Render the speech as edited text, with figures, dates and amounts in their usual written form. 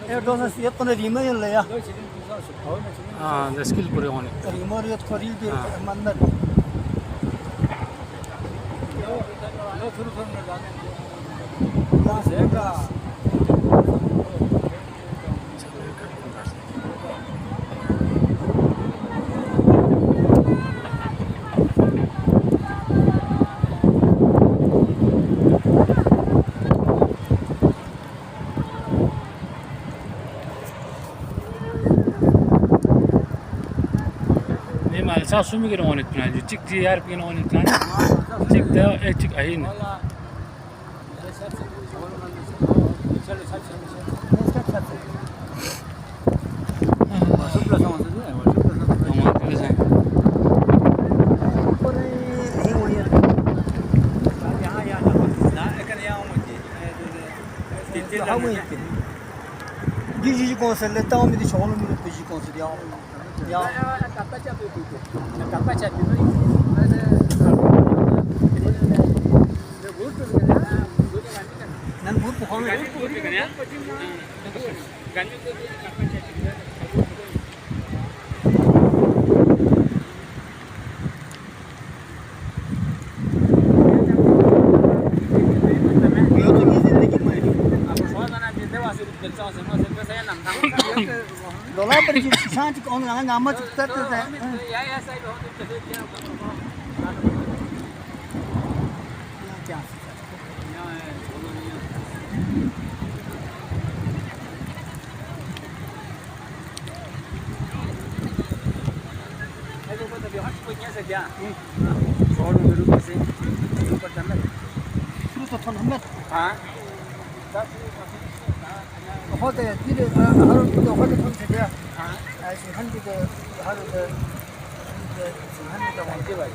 Erdoğan yapana rima yalla ya. The skill pure on it. Rima riyat kori de mandat. Mal sa sumi kira on it na ju tik di yar pin on it kan tik da tik ahin Gigi konselle tamam bir de çoğunun bir gigi konselle ya. Nan bu puan ne? Dolar per ji santi on nama çıktı da. Ya say هذا يدير هذا خمسة ده عشان هندي ده هذا ده هندي ده